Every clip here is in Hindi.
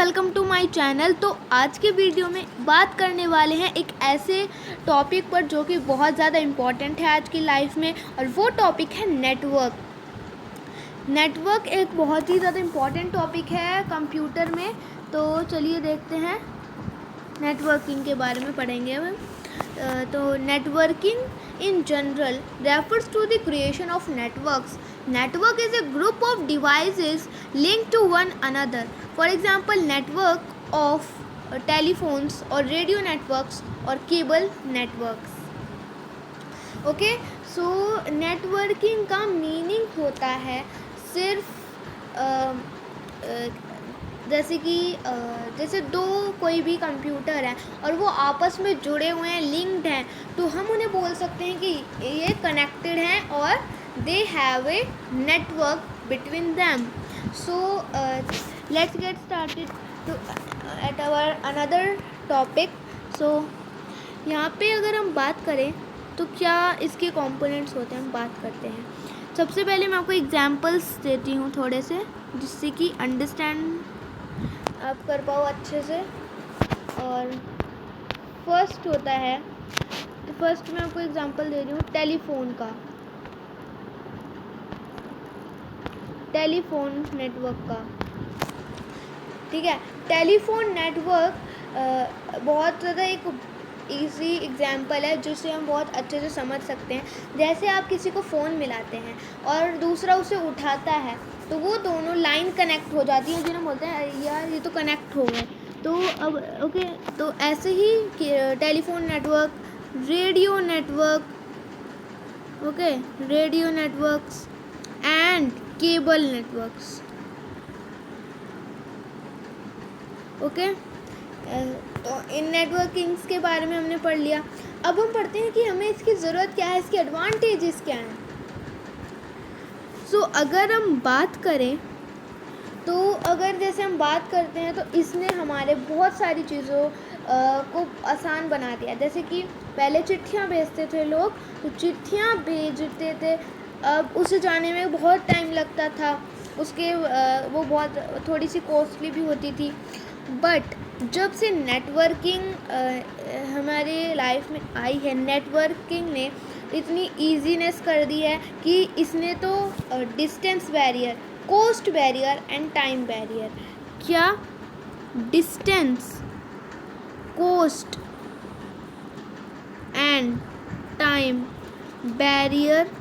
Welcome to my channel. तो आज के वीडियो में बात करने वाले हैं एक ऐसे टॉपिक पर जो कि बहुत ज़्यादा इम्पॉर्टेंट है आज की लाइफ में, और वो टॉपिक है नेटवर्क। नेटवर्क एक बहुत ही ज़्यादा इम्पॉर्टेंट टॉपिक है कंप्यूटर में। तो चलिए देखते हैं, नेटवर्किंग के बारे में पढ़ेंगे अब। तो networking in general refers to the creation of networks. Network is a group of devices linked to one another. For example, network of telephones or radio networks or cable networks. Okay, so networking का meaning होता है सिर्फ जैसे दो कोई भी कंप्यूटर है और वो आपस में जुड़े हुए हैं, लिंक्ड हैं, तो हम उन्हें बोल सकते हैं कि ये कनेक्टेड हैं और they have a network between them. So let's get started to at our another topic. So यहाँ पे अगर हम बात करें तो क्या इसके कंपोनेंट्स होते हैं, हम बात करते हैं। सबसे पहले मैं आपको एग्जांपल्स देती हूँ थोड़े से, जिससे कि अंडरस्टैंड आप कर पाओ अच्छे से। और फर्स्ट होता है, तो फर्स्ट मैं आपको एग्जांपल दे रही हूँ टेलीफोन का, टेलीफोन नेटवर्क का। ठीक है, टेलीफोन नेटवर्क बहुत ज़्यादा एक इजी एग्जाम्पल है जिसे हम बहुत अच्छे से समझ सकते हैं। जैसे आप किसी को फ़ोन मिलाते हैं और दूसरा उसे उठाता है, तो वो दोनों लाइन कनेक्ट हो जाती हैं, जिन्हें बोलते हैं यार ये तो कनेक्ट हो गए। तो अब ओके, तो ऐसे ही telephone network, radio network, okay, radio networks and cable networks. Okay, तो इन नेटवर्किंग्स के बारे में हमने पढ़ लिया। अब हम पढ़ते हैं कि हमें इसकी ज़रूरत क्या है, इसके एडवांटेजेस क्या हैं। सो अगर हम बात करें तो अगर जैसे हम बात करते हैं तो इसने हमारे बहुत सारी चीज़ों को आसान बना दिया। जैसे कि पहले चिट्ठियाँ भेजते थे लोग, तो चिट्ठियाँ भेजते थे, अब उसे जाने में बहुत टाइम लगता था, उसके वो बहुत थोड़ी सी कॉस्टली भी होती थी। बट जब से नेटवर्किंग हमारे लाइफ में आई है, नेटवर्किंग ने इतनी ईजीनेस कर दी है कि इसने तो distance barrier, cost barrier and time barrier, क्या distance, cost and time barrier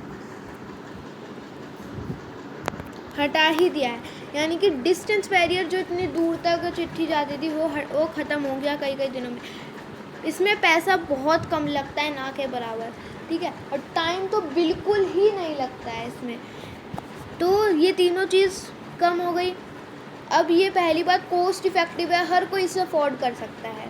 हटा ही दिया है। यानी कि डिस्टेंस बैरियर जो इतनी दूर तक चिट्ठी जाती थी वो ख़त्म हो गया कई दिनों में। इसमें पैसा बहुत कम लगता है, ना के बराबर। ठीक है, और टाइम तो बिल्कुल ही नहीं लगता है इसमें। तो ये तीनों चीज़ कम हो गई। अब ये पहली बात कॉस्ट इफ़ेक्टिव है, हर कोई इसे अफोर्ड कर सकता है।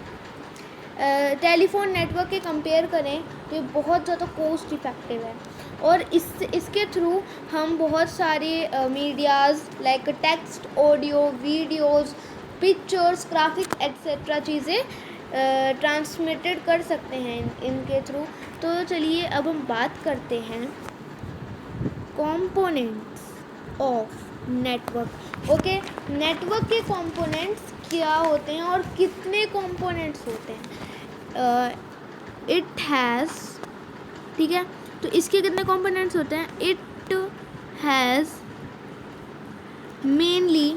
टेलीफोन नेटवर्क के कंपेयर करें तो ये बहुत ज़्यादा कॉस्ट इफ़ेक्टिव है, और इसके थ्रू हम बहुत सारे medias like text, audio, videos, pictures, graphic etcetera चीज़ें ट्रांसमिटेड कर सकते हैं इनके थ्रू। तो चलिए अब हम बात करते हैं components of network. Okay, network के कंपोनेंट्स क्या होते हैं और कितने कंपोनेंट्स होते हैं। इट हैज़, ठीक है, तो इसके कितने कंपोनेंट्स होते हैं। It has mainly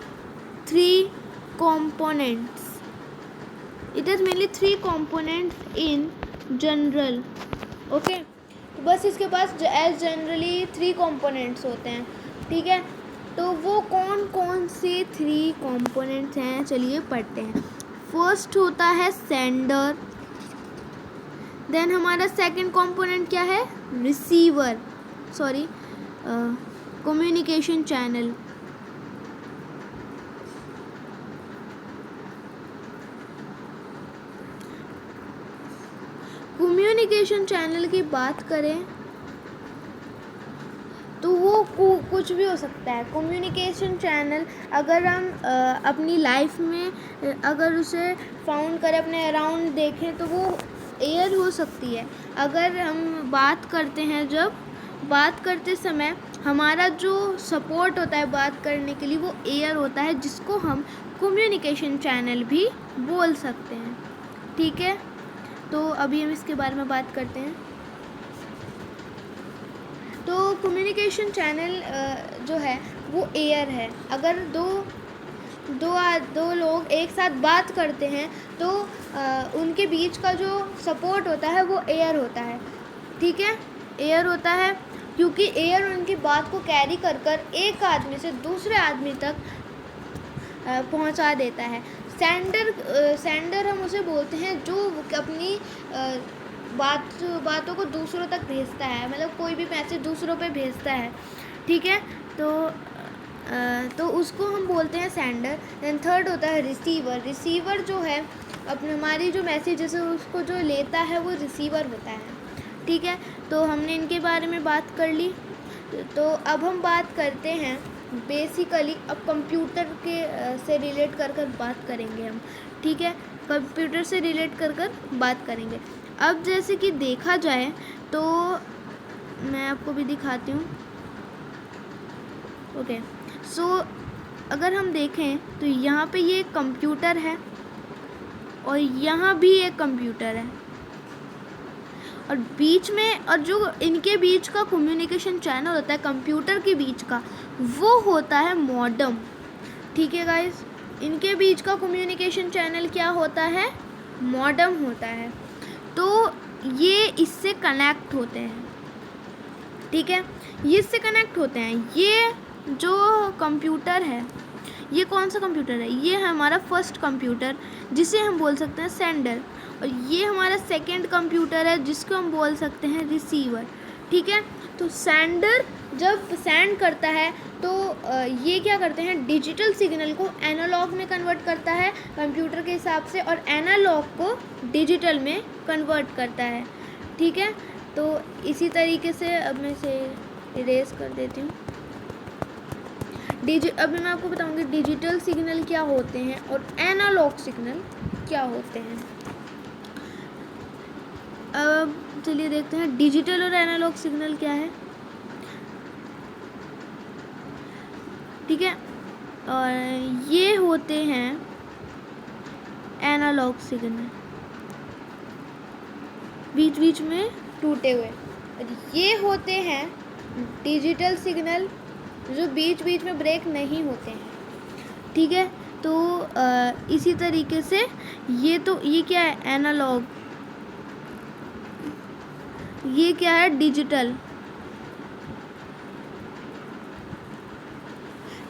three components. It has mainly three components in general. Okay, तो बस इसके पास as generally थ्री components होते हैं। ठीक है, तो वो कौन कौन से थ्री components हैं, चलिए पढ़ते हैं। फर्स्ट होता है सेंडर, देन हमारा सेकंड कंपोनेंट क्या है, receiver, sorry communication channel, communication channel की बात करें तो वो कुछ भी हो सकता है। कम्युनिकेशन चैनल अगर हम अपनी लाइफ में अगर उसे फाउंड करें, अपने अराउंड देखें, तो वो एयर हो सकती है। अगर हम बात करते हैं, जब बात करते समय हमारा जो सपोर्ट होता है बात करने के लिए वो एयर होता है, जिसको हम कम्युनिकेशन चैनल भी बोल सकते हैं। ठीक है, तो अभी हम इसके बारे में बात करते हैं। तो कम्युनिकेशन चैनल जो है वो एयर है। अगर दो लोग एक साथ बात करते हैं तो उनके बीच का जो सपोर्ट होता है वो एयर होता है। ठीक है, एयर होता है, क्योंकि एयर उनकी बात को कैरी कर कर एक आदमी से दूसरे आदमी तक पहुंचा देता है। सेंडर हम उसे बोलते हैं जो अपनी बातों को दूसरों तक भेजता है, मतलब कोई भी मैसेज दूसरों पे भेजता है। ठीक है, तो उसको हम बोलते हैं सेंडर। देन थर्ड होता है रिसीवर। रिसीवर जो है अपने हमारी जो मैसेजेस है उसको जो लेता है वो रिसीवर होता है। ठीक है, तो हमने इनके बारे में बात कर ली। तो अब हम बात करते हैं बेसिकली, अब कंप्यूटर के से रिलेट कर बात करेंगे हम। ठीक है, कंप्यूटर से रिलेट कर बात करेंगे। अब जैसे कि देखा जाए तो मैं आपको भी दिखाती हूँ। ओके, सो अगर हम देखें तो यहाँ पे ये कंप्यूटर है और यहाँ भी एक कंप्यूटर है, और बीच में, और जो इनके बीच का कम्युनिकेशन चैनल होता है कंप्यूटर के बीच का, वो होता है मॉडेम। ठीक है गाइस, इनके बीच का कम्युनिकेशन चैनल क्या होता है? मॉडेम होता है। तो ये इससे कनेक्ट होते हैं। ठीक है, ये इससे कनेक्ट होते हैं। ये जो कंप्यूटर है, ये कौन सा कंप्यूटर है? ये है हमारा फर्स्ट कंप्यूटर, जिसे हम बोल सकते हैं सेंडर, और ये हमारा सेकंड कंप्यूटर है जिसको हम बोल सकते हैं रिसीवर। ठीक है, तो सेंडर जब सेंड करता है तो ये क्या करते हैं, डिजिटल सिग्नल को एनालॉग में कन्वर्ट करता है कंप्यूटर के हिसाब से, और एनालॉग को डिजिटल में कन्वर्ट करता है। ठीक है, तो इसी तरीके से अब मैं इसे इरेज कर देती हूँ। अभी मैं आपको बताऊंगी डिजिटल सिग्नल क्या होते हैं और एनालॉग सिग्नल क्या होते हैं। अब चलिए देखते हैं डिजिटल और एनालॉग सिग्नल क्या है। ठीक है, और ये होते हैं एनालॉग सिग्नल, बीच बीच में टूटे हुए, और ये होते हैं डिजिटल सिग्नल जो बीच बीच में ब्रेक नहीं होते हैं। ठीक है, तो इसी तरीके से ये क्या है, एनालॉग, ये क्या है, डिजिटल।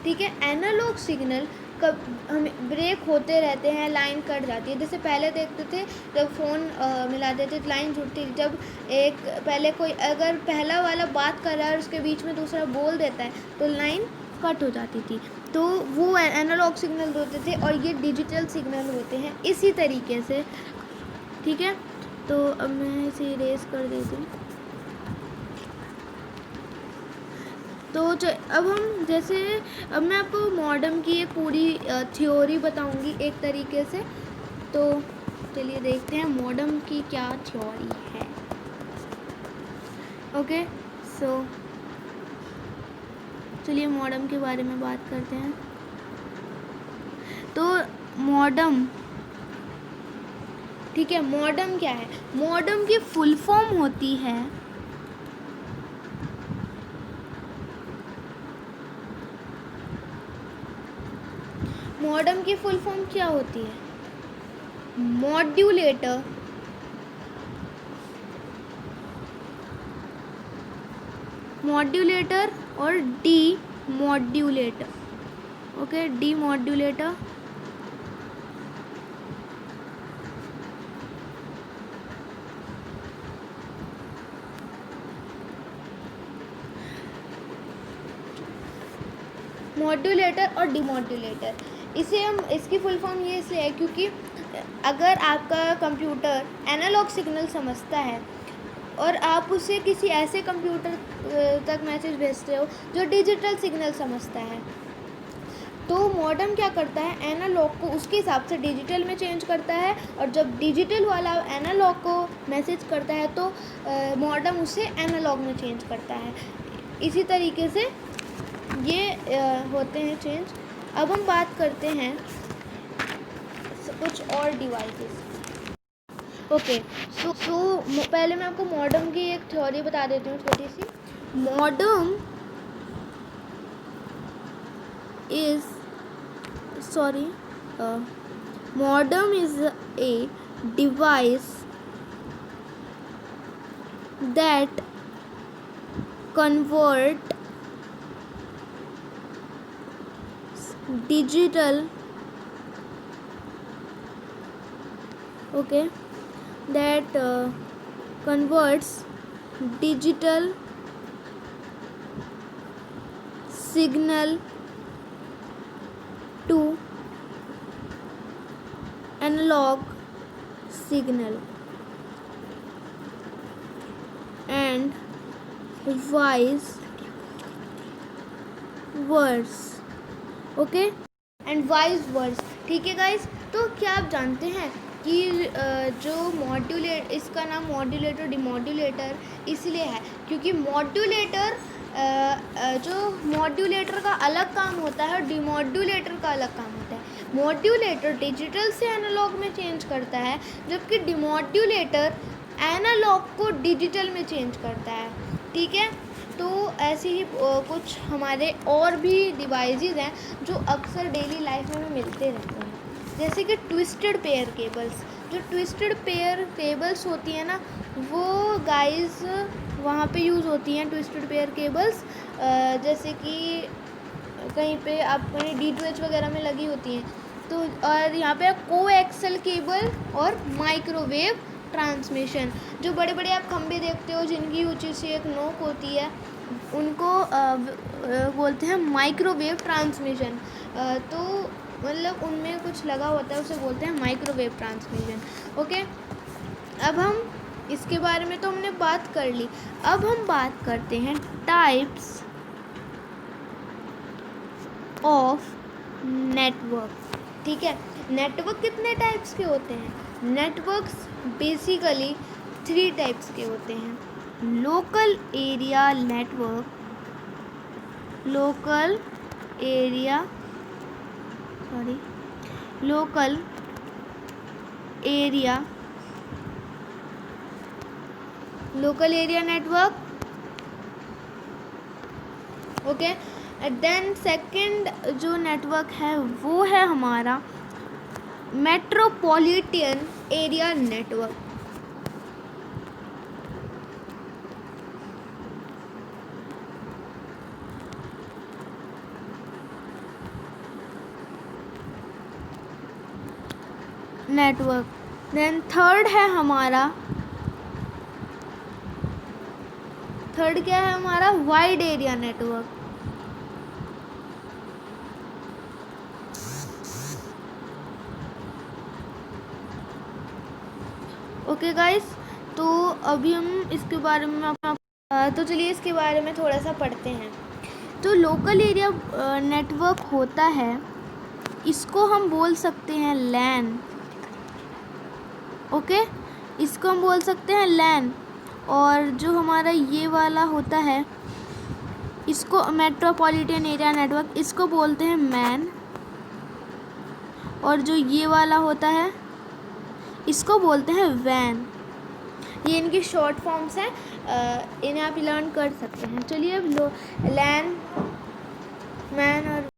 ठीक है, एनालॉग सिग्नल कब हमें ब्रेक होते रहते हैं, लाइन कट जाती है। जैसे पहले देखते थे जब फ़ोन मिलाते थे लाइन जुड़ती, जब एक पहले कोई अगर पहला वाला बात कर रहा है और उसके बीच में दूसरा बोल देता है तो लाइन कट हो जाती थी। तो वो एनालॉग सिग्नल होते थे, और ये डिजिटल सिग्नल होते हैं इसी तरीके से। ठीक है, तो अब मैं इसे इरेज कर देती हूँ। तो अब हम जैसे, अब मैं आपको मॉडेम की एक पूरी थ्योरी बताऊंगी एक तरीके से। तो चलिए देखते हैं मॉडेम की क्या थ्योरी है। ओके, सो चलिए मॉडेम के बारे में बात करते हैं। तो मॉडेम, ठीक है, मॉडेम क्या है? मॉडेम की फुल फॉर्म होती है मॉडेम की फुल फॉर्म क्या होती है? मॉड्यूलेटर, मॉड्यूलेटर और D modulator. Okay, D modulator. Modulator और डीमॉड्यूलेटर, इसे हम, इसकी फुल फॉर्म ये इसलिए है क्योंकि अगर आपका कंप्यूटर एनालॉग सिग्नल समझता है और आप उसे किसी ऐसे कंप्यूटर तक मैसेज भेजते हो जो डिजिटल सिग्नल समझता है, तो मॉडेम क्या करता है, एनालॉग को उसके हिसाब से डिजिटल में चेंज करता है, और जब डिजिटल वाला एनालॉग को मैसेज करता है तो मॉडेम उसे एनालॉग में चेंज करता है। इसी तरीके से ये होते हैं चेंज। अब हम बात करते हैं कुछ और डिवाइसेस। ओके, सो पहले मैं आपको मॉडर्न की एक थ्योरी बता देती हूँ छोटी सी। Modern is a device that convert digital converts digital signal to analog signal and vice versa। Okay, and vice versa. ठीक है गाइस, तो क्या आप जानते हैं कि जो मॉड्यूलेट, इसका नाम मॉड्यूलेटर डिमॉड्यूलेटर इसलिए है क्योंकि मॉड्यूलेटर जो मॉड्यूलेटर का अलग काम होता है और डिमॉड्यूलेटर का अलग काम होता है। मॉड्यूलेटर डिजिटल से एनालॉग में चेंज करता है, जबकि डिमॉड्यूलेटर एनालॉग को डिजिटल में चेंज करता है। ठीक है, तो ऐसे ही कुछ हमारे और भी डिवाइसेस हैं जो अक्सर डेली लाइफ में मिलते रहते हैं, जैसे कि ट्विस्टेड पेयर केबल्स। जो ट्विस्टेड पेयर केबल्स होती हैं ना, वो गाइस वहाँ पे यूज़ होती हैं ट्विस्टेड पेयर केबल्स, जैसे कि कहीं पे आप कहीं D2H वगैरह में लगी होती हैं। तो और यहाँ पे कोएक्सल केबल और माइक्रोवेव ट्रांसमिशन। जो बड़े बड़े आप खंभे देखते हो जिनकी ऊंची सी एक नोक होती है, उनको बोलते हैं माइक्रोवेव ट्रांसमिशन। तो मतलब उनमें कुछ लगा होता है, उसे बोलते हैं माइक्रोवेव ट्रांसमिशन। ओके, अब हम इसके बारे में तो हमने बात कर ली। अब हम बात करते हैं टाइप्स ऑफ नेटवर्क। ठीक है, नेटवर्क कितने टाइप्स के होते हैं? नेटवर्क्स बेसिकली 3 टाइप्स के होते हैं। Local area network, local area network. Okay, then second जो नेटवर्क है वो है हमारा metropolitan area network. Then third क्या है हमारा wide area network. Okay guys, तो अभी हम इसके बारे में तो चलिए इसके बारे में थोड़ा सा पढ़ते हैं। तो लोकल एरिया नेटवर्क होता है, इसको हम बोल सकते हैं लैन। ओके, इसको हम बोल सकते हैं लैन। और जो हमारा ये वाला होता है, इसको मेट्रोपॉलिटन एरिया नेटवर्क, इसको बोलते हैं मैन। और जो ये वाला होता है, इसको बोलते हैं वैन। ये इनकी शॉर्ट फॉर्म्स हैं, इन्हें आप लर्न कर सकते हैं। चलिए अब लैन, मैन